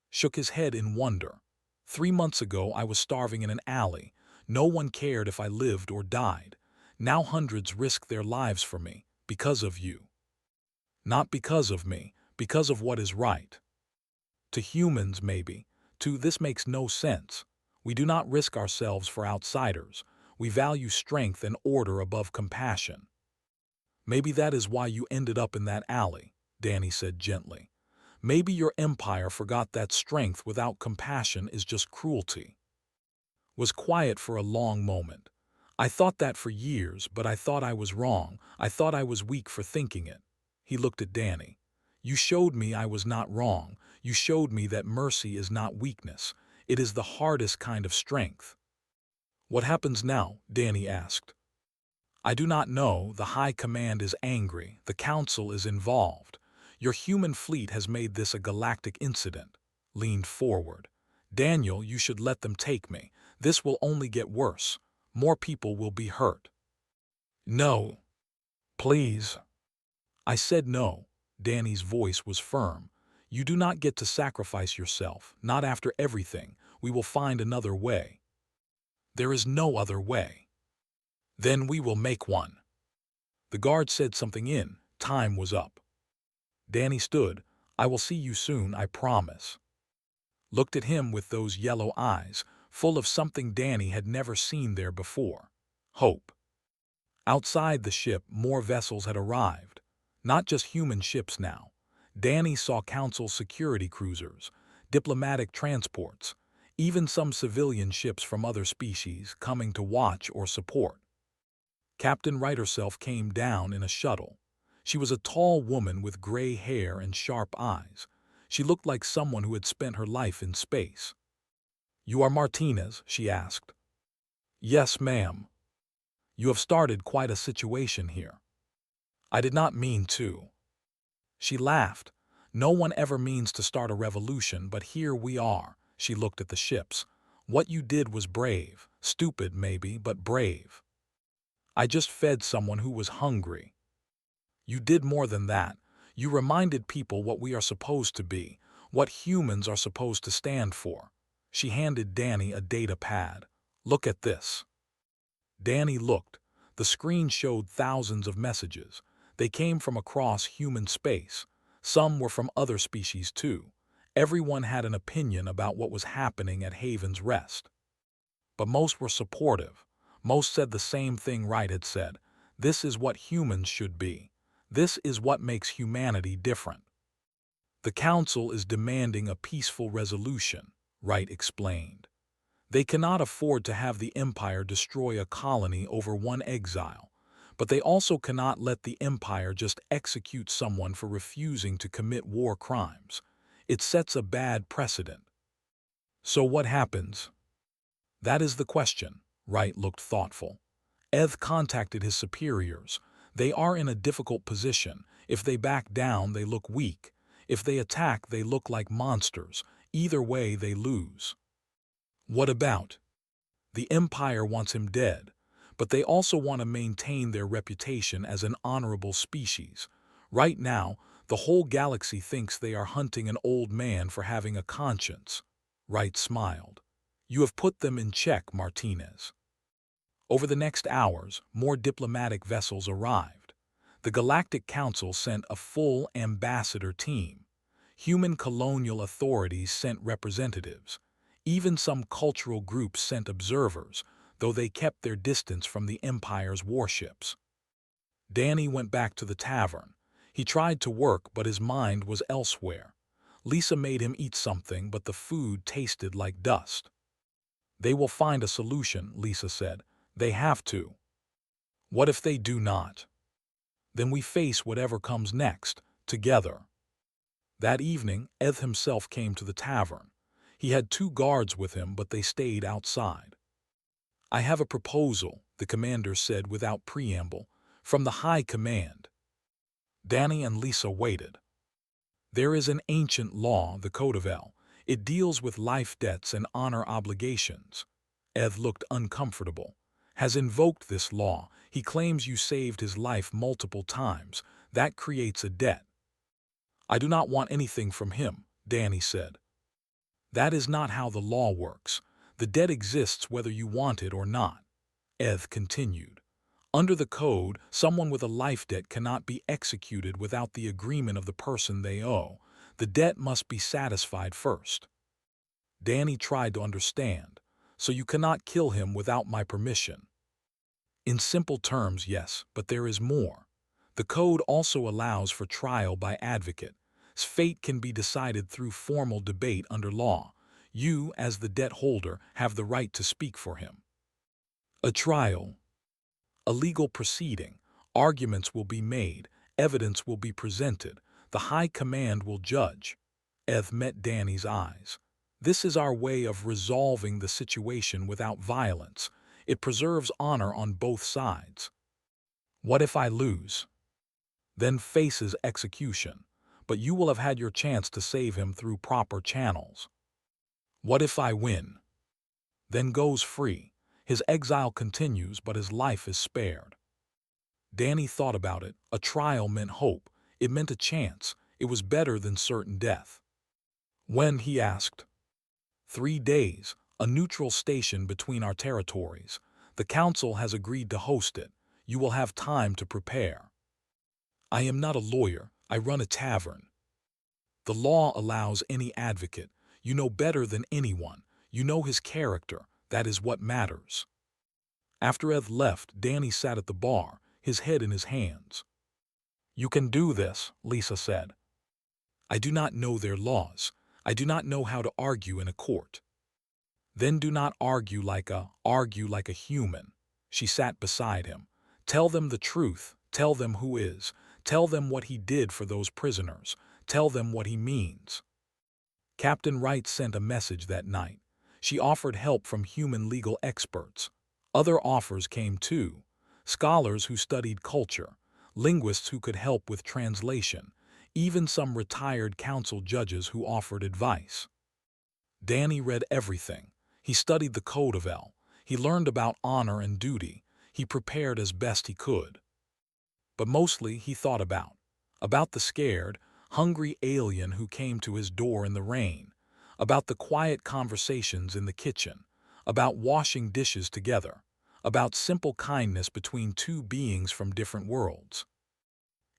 Shook his head in wonder. 3 months ago I was starving in an alley. No one cared if I lived or died. Now hundreds risk their lives for me, because of you. Not because of me, because of what is right. To humans, maybe. To this makes no sense. We do not risk ourselves for outsiders. We value strength and order above compassion. Maybe that is why you ended up in that alley, Danny said gently. Maybe your empire forgot that strength without compassion is just cruelty. Was quiet for a long moment. I thought that for years, but I thought I was wrong. I thought I was weak for thinking it. He looked at Danny. You showed me I was not wrong. You showed me that mercy is not weakness. It is the hardest kind of strength. What happens now? Danny asked. I do not know. The High Command is angry. The Council is involved. Your human fleet has made this a galactic incident. Leaned forward. Daniel, you should let them take me. This will only get worse. More people will be hurt. No. Please. I said no. Danny's voice was firm. You do not get to sacrifice yourself, not after everything. We will find another way. There is no other way. Then we will make one. The guard said something in. Time was up. Danny stood. I will see you soon, I promise. Looked at him with those yellow eyes, full of something Danny had never seen there before. Hope. Outside the ship, more vessels had arrived. Not just human ships now. Danny saw Council security cruisers, diplomatic transports, even some civilian ships from other species coming to watch or support. Captain Wright herself came down in a shuttle. She was a tall woman with gray hair and sharp eyes. She looked like someone who had spent her life in space. You are Martinez? She asked. Yes, ma'am. You have started quite a situation here. I did not mean to. She laughed. No one ever means to start a revolution, but here we are. She looked at the ships. What you did was brave. Stupid, maybe, but brave. I just fed someone who was hungry. You did more than that. You reminded people what we are supposed to be, what humans are supposed to stand for. She handed Danny a data pad. Look at this. Danny looked. The screen showed thousands of messages. They came from across human space. Some were from other species too. Everyone had an opinion about what was happening at Haven's Rest. But most were supportive. Most said the same thing Wright had said. This is what humans should be. This is what makes humanity different. The Council is demanding a peaceful resolution, Wright explained. They cannot afford to have the Empire destroy a colony over one exile, but they also cannot let the Empire just execute someone for refusing to commit war crimes. It sets a bad precedent. So what happens? That is the question. Wright looked thoughtful. Eth contacted his superiors. They are in a difficult position. If they back down, they look weak. If they attack, they look like monsters. Either way, they lose. What about? The Empire wants him dead, but they also want to maintain their reputation as an honorable species. Right now, the whole galaxy thinks they are hunting an old man for having a conscience. Wright smiled. You have put them in check, Martinez. Over the next hours, more diplomatic vessels arrived. The Galactic Council sent a full ambassador team. Human colonial authorities sent representatives. Even some cultural groups sent observers, though they kept their distance from the Empire's warships. Danny went back to the tavern. He tried to work, but his mind was elsewhere. Lisa made him eat something, but the food tasted like dust. They will find a solution, Lisa said. They have to. What if they do not? Then we face whatever comes next, together. That evening, Eth himself came to the tavern. He had 2 guards with him, but they stayed outside. I have a proposal, the commander said without preamble, from the High Command. Danny and Lisa waited. There is an ancient law, the Code of El. It deals with life debts and honor obligations. Eth looked uncomfortable. Has invoked this law. He claims you saved his life multiple times. That creates a debt. I do not want anything from him, Danny said. That is not how the law works. The debt exists whether you want it or not. Eth continued. Under the code, someone with a life debt cannot be executed without the agreement of the person they owe. The debt must be satisfied first. Danny tried to understand. So you cannot kill him without my permission. In simple terms, yes, but there is more. The code also allows for trial by advocate. Fate can be decided through formal debate under law. You, as the debt holder, have the right to speak for him. A trial. A legal proceeding. Arguments will be made. Evidence will be presented. The High Command will judge. Eth met Danny's eyes. This is our way of resolving the situation without violence. It preserves honor on both sides. What if I lose? Then faces execution. But you will have had your chance to save him through proper channels. What if I win? Then goes free. His exile continues, but his life is spared. Danny thought about it. A trial meant hope. It meant a chance. It was better than certain death. When, he asked. 3 days, a neutral station between our territories. The council has agreed to host it. You will have time to prepare. I am not a lawyer. I run a tavern. The law allows any advocate. You know better than anyone. You know his character. That is what matters. After Eth left, Danny sat at the bar, his head in his hands. You can do this, Lisa said. I do not know their laws. I do not know how to argue in a court. Then do not argue like a human. She sat beside him. Tell them the truth. Tell them who is. Tell them what he did for those prisoners. Tell them what he means. Captain Wright sent a message that night. She offered help from human legal experts. Other offers came too. Scholars who studied culture, linguists who could help with translation, even some retired council judges who offered advice. Danny read everything. He studied the Code of El. He learned about honor and duty. He prepared as best he could. But mostly he thought about the scared, hungry alien who came to his door in the rain, about the quiet conversations in the kitchen, about washing dishes together, about simple kindness between 2 beings from different worlds.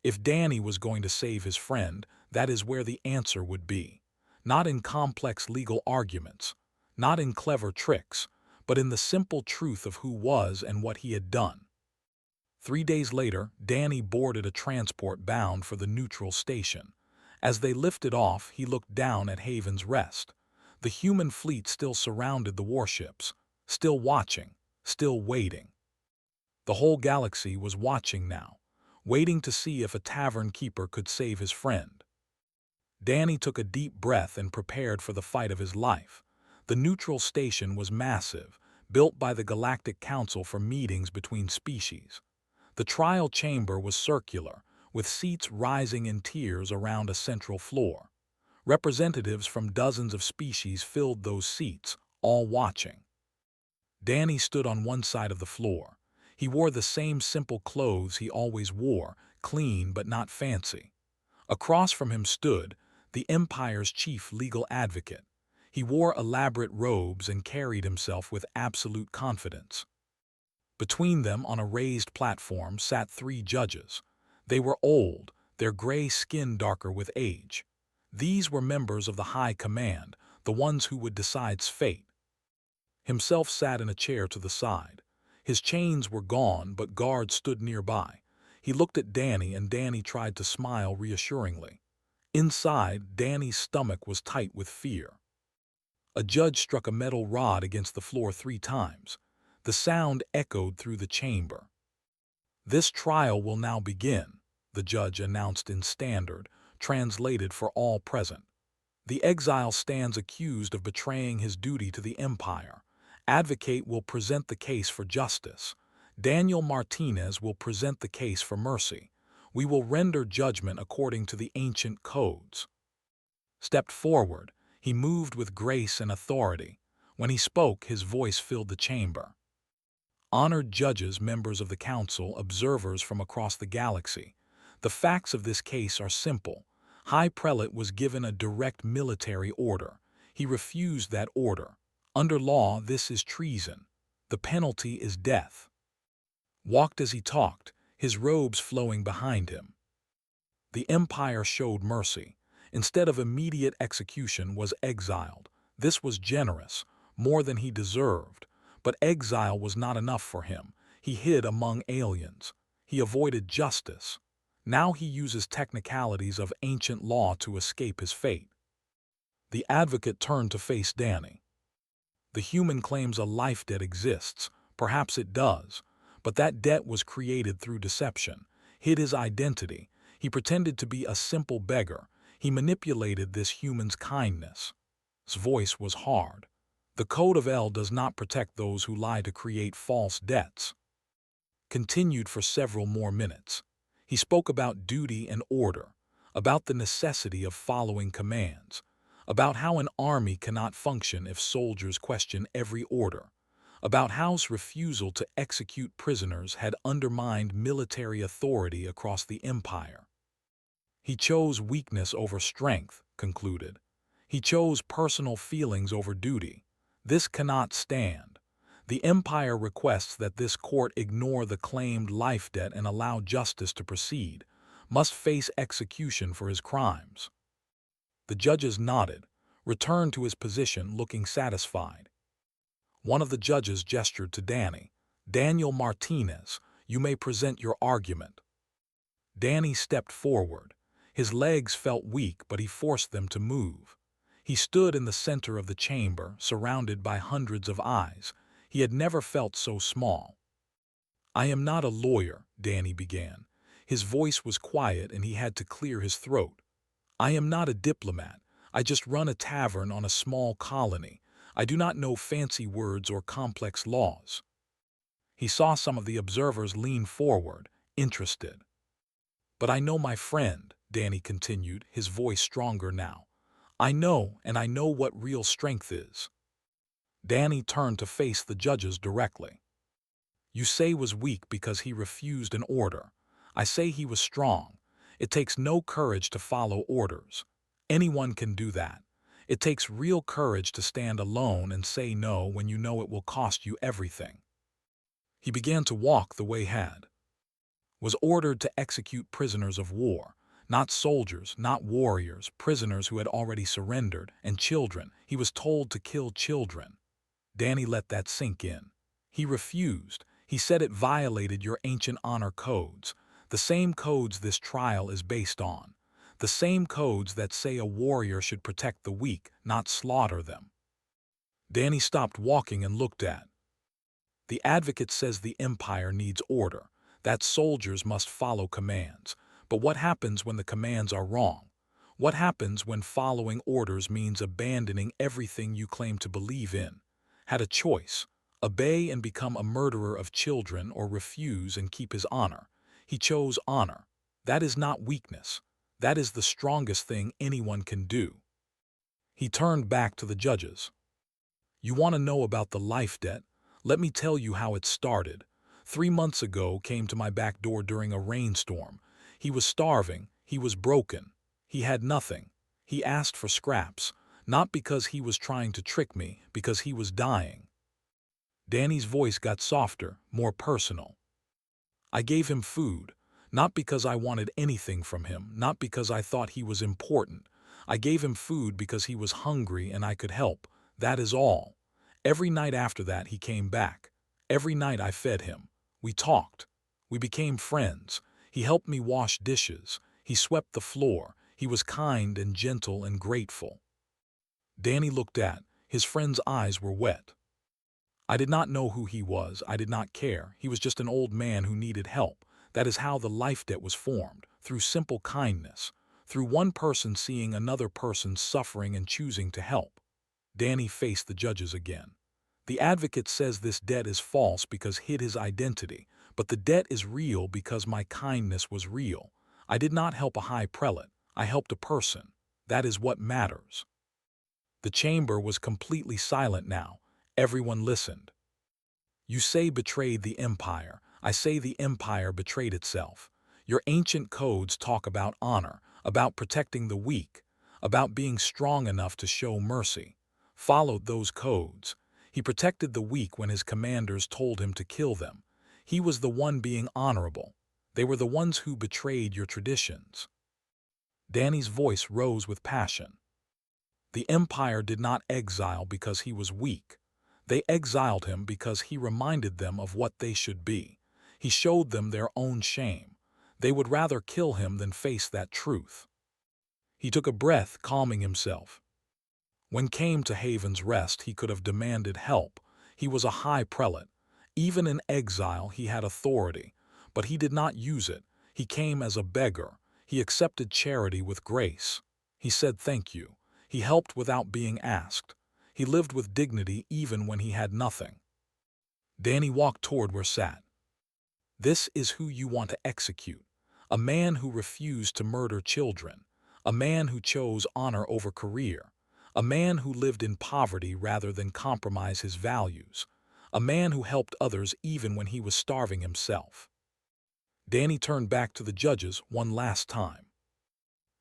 If Danny was going to save his friend, that is where the answer would be. Not in complex legal arguments, not in clever tricks, but in the simple truth of who was and what he had done. 3 days later, Danny boarded a transport bound for the neutral station. As they lifted off, he looked down at Haven's Rest. The human fleet still surrounded the warships, still watching, still waiting. The whole galaxy was watching now, waiting to see if a tavern keeper could save his friend. Danny took a deep breath and prepared for the fight of his life. The neutral station was massive, built by the Galactic Council for meetings between species. The trial chamber was circular, with seats rising in tiers around a central floor. Representatives from dozens of species filled those seats, all watching. Danny stood on one side of the floor. He wore the same simple clothes he always wore, clean but not fancy. Across from him stood the Empire's chief legal advocate. He wore elaborate robes and carried himself with absolute confidence. Between them, on a raised platform, sat three judges. They were old, their gray skin darker with age. These were members of the High Command, the ones who would decide's fate. Himself sat in a chair to the side. His chains were gone, but guards stood nearby. He looked at Danny, and Danny tried to smile reassuringly. Inside, Danny's stomach was tight with fear. A judge struck a metal rod against the floor 3 times. The sound echoed through the chamber. "This trial will now begin," the judge announced in standard, translated for all present. "The exile stands accused of betraying his duty to the Empire. Advocate will present the case for justice. Daniel Martinez will present the case for mercy. We will render judgment according to the ancient codes." Stepped forward, he moved with grace and authority. When he spoke, his voice filled the chamber. "Honored judges, members of the council, observers from across the galaxy, the facts of this case are simple. High Prelate was given a direct military order. He refused that order. Under law, this is treason. The penalty is death." Walked as he talked, his robes flowing behind him. The Empire showed mercy. Instead of immediate execution, was exiled. This was generous, more than he deserved. But exile was not enough for him. He hid among aliens. He avoided justice. Now he uses technicalities of ancient law to escape his fate. The advocate turned to face Danny. "The human claims a life debt exists. Perhaps it does. But that debt was created through deception. Hid his identity. He pretended to be a simple beggar. He manipulated this human's kindness." His voice was hard. "The Code of L does not protect those who lie to create false debts." Continued for several more minutes. He spoke about duty and order, about the necessity of following commands, about how an army cannot function if soldiers question every order, about how his refusal to execute prisoners had undermined military authority across the Empire. He chose weakness over strength, concluded. He chose personal feelings over duty. This cannot stand. The Empire requests that this court ignore the claimed life debt and allow justice to proceed, must face execution for his crimes. The judges nodded, returned to his position looking satisfied. One of the judges gestured to Danny. "Daniel Martinez, you may present your argument." Danny stepped forward. His legs felt weak, but he forced them to move. He stood in the center of the chamber, surrounded by hundreds of eyes. He had never felt so small. "I am not a lawyer," Danny began. His voice was quiet and he had to clear his throat. "I am not a diplomat. I just run a tavern on a small colony. I do not know fancy words or complex laws." He saw some of the observers lean forward, interested. "But I know my friend," Danny continued, his voice stronger now. "I know, and I know what real strength is." Danny turned to face the judges directly. "You say was weak because he refused an order. I say he was strong. It takes no courage to follow orders. Anyone can do that. It takes real courage to stand alone and say no when you know it will cost you everything." He began to walk the way he had. Was ordered to execute prisoners of war. Not soldiers, not warriors, prisoners who had already surrendered, and children. He was told to kill children. Danny let that sink in. He refused. He said it violated your ancient honor codes, the same codes this trial is based on, the same codes that say a warrior should protect the weak, not slaughter them. Danny stopped walking and looked at. "The advocate says the Empire needs order, that soldiers must follow commands. But what happens when the commands are wrong? What happens when following orders means abandoning everything you claim to believe in? Had a choice, obey and become a murderer of children or refuse and keep his honor. He chose honor. That is not weakness. That is the strongest thing anyone can do." He turned back to the judges. "You want to know about the life debt? Let me tell you how it started. 3 months ago came to my back door during a rainstorm. He was starving, he was broken, he had nothing. He asked for scraps, not because he was trying to trick me, because he was dying. Danny's voice got softer, more personal. I gave him food, not because I wanted anything from him, not because I thought he was important. I gave him food because he was hungry and I could help. That is all. Every night after that he came back. Every night I fed him. We talked. We became friends. He helped me wash dishes. He swept the floor. He was kind and gentle and grateful. Danny looked at. His friend's eyes were wet. I did not know who he was. I did not care. He was just an old man who needed help. That is how the life debt was formed, through simple kindness, through one person seeing another person suffering and choosing to help. Danny faced the judges again. The advocate says this debt is false because hid his identity, but the debt is real because my kindness was real. I did not help a high prelate. I helped a person. That is what matters. The chamber was completely silent now. Everyone listened. You say betrayed the empire. I say the empire betrayed itself. Your ancient codes talk about honor, about protecting the weak, about being strong enough to show mercy. Followed those codes. He protected the weak when his commanders told him to kill them. He was the one being honorable. They were the ones who betrayed your traditions. Danny's voice rose with passion. The empire did not exile because he was weak. They exiled him because he reminded them of what they should be. He showed them their own shame. They would rather kill him than face that truth. He took a breath, calming himself. When came to Haven's Rest, he could have demanded help. He was a high prelate. Even in exile, he had authority. But he did not use it. He came as a beggar. He accepted charity with grace. He said thank you. He helped without being asked. He lived with dignity even when he had nothing. Danny walked toward where sat. This is who you want to execute. A man who refused to murder children. A man who chose honor over career. A man who lived in poverty rather than compromise his values. A man who helped others even when he was starving himself. Danny turned back to the judges one last time.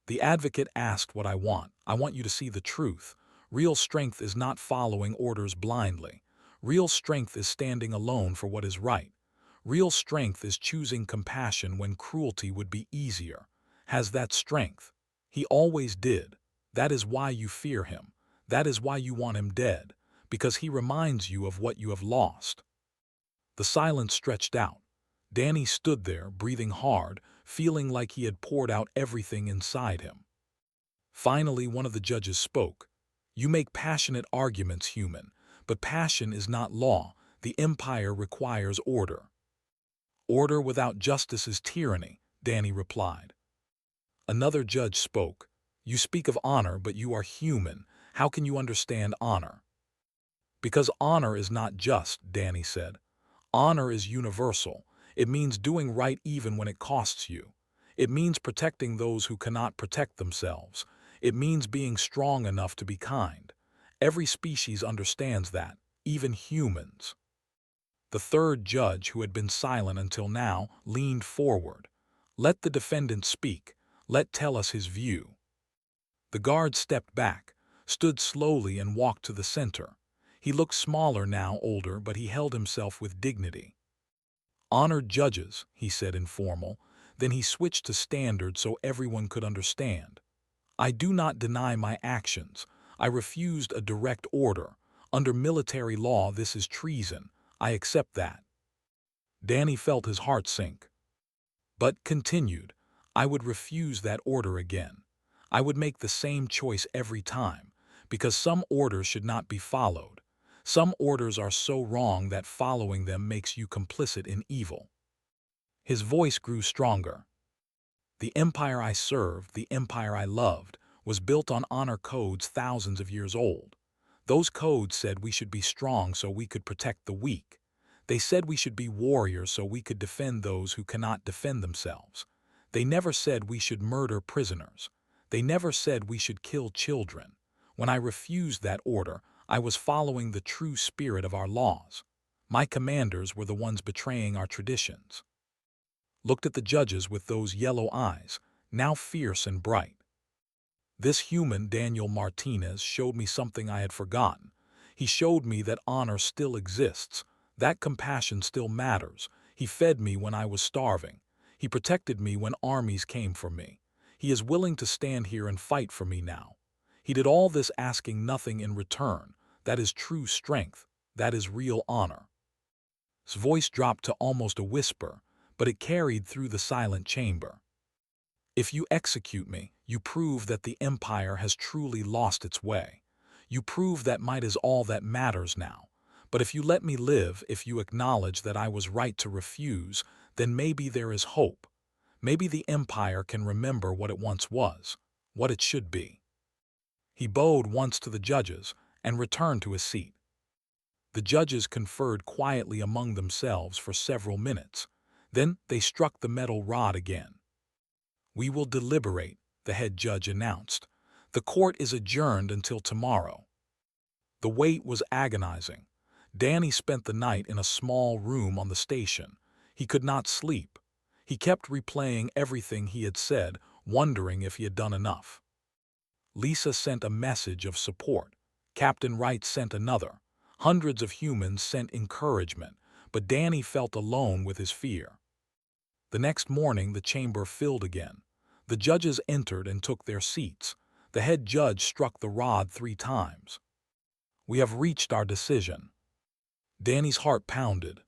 The advocate asked what I want. I want you to see the truth. Real strength is not following orders blindly. Real strength is standing alone for what is right. Real strength is choosing compassion when cruelty would be easier. Has that strength? He always did. That is why you fear him. That is why you want him dead, because he reminds you of what you have lost. The silence stretched out. Danny stood there, breathing hard, feeling like he had poured out everything inside him. Finally, one of the judges spoke. You make passionate arguments, human, but passion is not law. The empire requires order. Order without justice is tyranny, Danny replied. Another judge spoke. You speak of honor, but you are human. How can you understand honor? Because honor is not just, Danny said. Honor is universal. It means doing right even when it costs you. It means protecting those who cannot protect themselves. It means being strong enough to be kind. Every species understands that, even humans. The third judge, who had been silent until now, leaned forward. Let the defendant speak. Let tell us his view. The guard stepped back, stood slowly and walked to the center. He looked smaller now, older, but he held himself with dignity. Honored judges, he said informal. Then he switched to standard so everyone could understand. I do not deny my actions. I refused a direct order. Under military law, this is treason. I accept that. Danny felt his heart sink. But continued, I would refuse that order again. I would make the same choice every time, because some orders should not be followed. Some orders are so wrong that following them makes you complicit in evil. His voice grew stronger. The empire I served, the empire I loved, was built on honor codes thousands of years old. Those codes said we should be strong so we could protect the weak. They said we should be warriors so we could defend those who cannot defend themselves. They never said we should murder prisoners. They never said we should kill children. When I refused that order, I was following the true spirit of our laws. My commanders were the ones betraying our traditions. Looked at the judges with those yellow eyes, now fierce and bright. This human, Daniel Martinez, showed me something I had forgotten. He showed me that honor still exists, that compassion still matters. He fed me when I was starving. He protected me when armies came for me. He is willing to stand here and fight for me now. He did all this asking nothing in return. That is true strength. That is real honor. His voice dropped to almost a whisper, but it carried through the silent chamber. If you execute me, you prove that the empire has truly lost its way. You prove that might is all that matters now. But if you let me live, if you acknowledge that I was right to refuse, then maybe there is hope. Maybe the empire can remember what it once was, what it should be. He bowed once to the judges and returned to his seat. The judges conferred quietly among themselves for several minutes. Then they struck the metal rod again. "We will deliberate," the head judge announced. "The court is adjourned until tomorrow." The wait was agonizing. Danny spent the night in a small room on the station. He could not sleep. He kept replaying everything he had said, wondering if he had done enough. Lisa sent a message of support. Captain Wright sent another. Hundreds of humans sent encouragement, but Danny felt alone with his fear. The next morning the chamber filled again. The judges entered and took their seats. The head judge struck the rod 3 times. "We have reached our decision." Danny's heart pounded.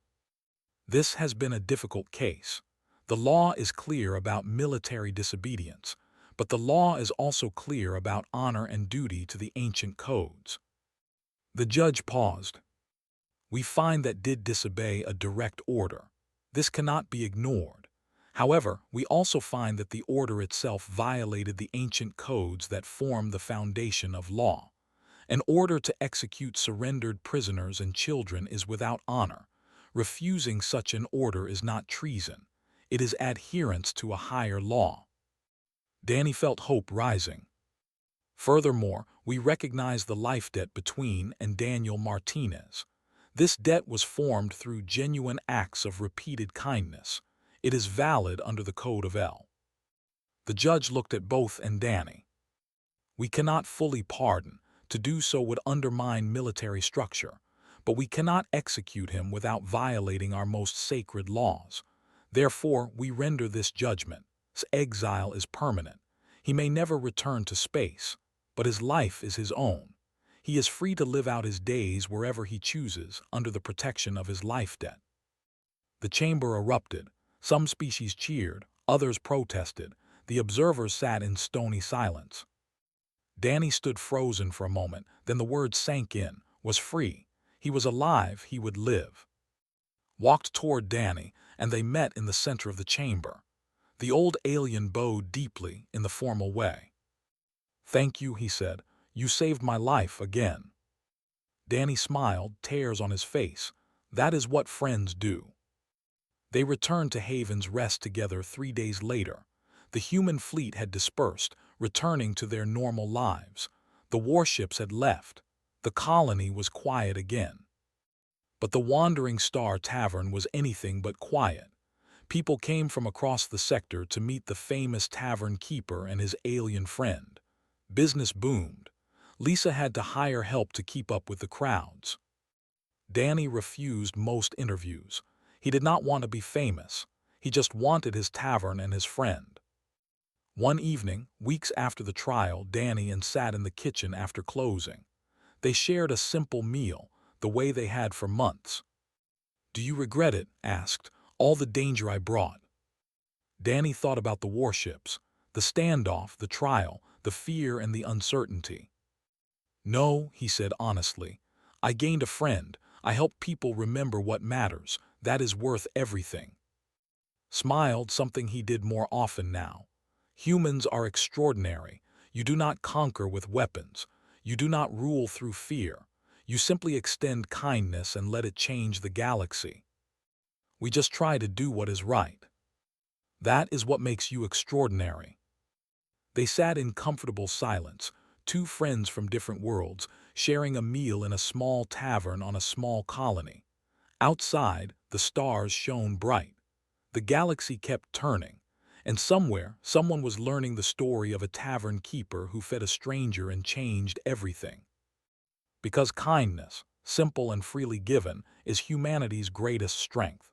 This has been a difficult case. The law is clear about military disobedience, but the law is also clear about honor and duty to the ancient codes. The judge paused. "We find that did disobey a direct order. This cannot be ignored. However, we also find that the order itself violated the ancient codes that form the foundation of law. An order to execute surrendered prisoners and children is without honor. Refusing such an order is not treason. It is adherence to a higher law." Danny felt hope rising. "Furthermore, we recognize the life debt between and Daniel Martinez. This debt was formed through genuine acts of repeated kindness. It is valid under the Code of L." The judge looked at both and Danny. "We cannot fully pardon. To do so would undermine military structure. But we cannot execute him without violating our most sacred laws. Therefore, we render this judgment. His exile is permanent. He may never return to space, but his life is his own. He is free to live out his days wherever he chooses under the protection of his life debt." The chamber erupted. Some species cheered, others protested. The observers sat in stony silence. Danny stood frozen for a moment, then the words sank in. Was free. He was alive, he would live. Walked toward Danny, and they met in the center of the chamber. The old alien bowed deeply in the formal way. "Thank you," he said. "You saved my life again." Danny smiled, tears on his face. That is what friends do. They returned to Haven's Rest together 3 days later. The human fleet had dispersed, returning to their normal lives. The warships had left. The colony was quiet again. But the Wandering Star Tavern was anything but quiet. People came from across the sector to meet the famous tavern keeper and his alien friend. Business boomed. Lisa had to hire help to keep up with the crowds. Danny refused most interviews. He did not want to be famous. He just wanted his tavern and his friend. One evening, weeks after the trial, Danny sat in the kitchen after closing. They shared a simple meal, the way they had for months. "Do you regret it?" asked. "All the danger I brought?" Danny thought about the warships, the standoff, the trial, the fear and the uncertainty. "No," he said honestly. "I gained a friend. I helped people remember what matters. That is worth everything." Smiled, something he did more often now. Humans are extraordinary. You do not conquer with weapons. You do not rule through fear. You simply extend kindness and let it change the galaxy. We just try to do what is right. That is what makes you extraordinary. They sat in comfortable silence, 2 friends from different worlds, sharing a meal in a small tavern on a small colony. Outside, the stars shone bright. The galaxy kept turning, and somewhere, someone was learning the story of a tavern keeper who fed a stranger and changed everything. Because kindness, simple and freely given, is humanity's greatest strength.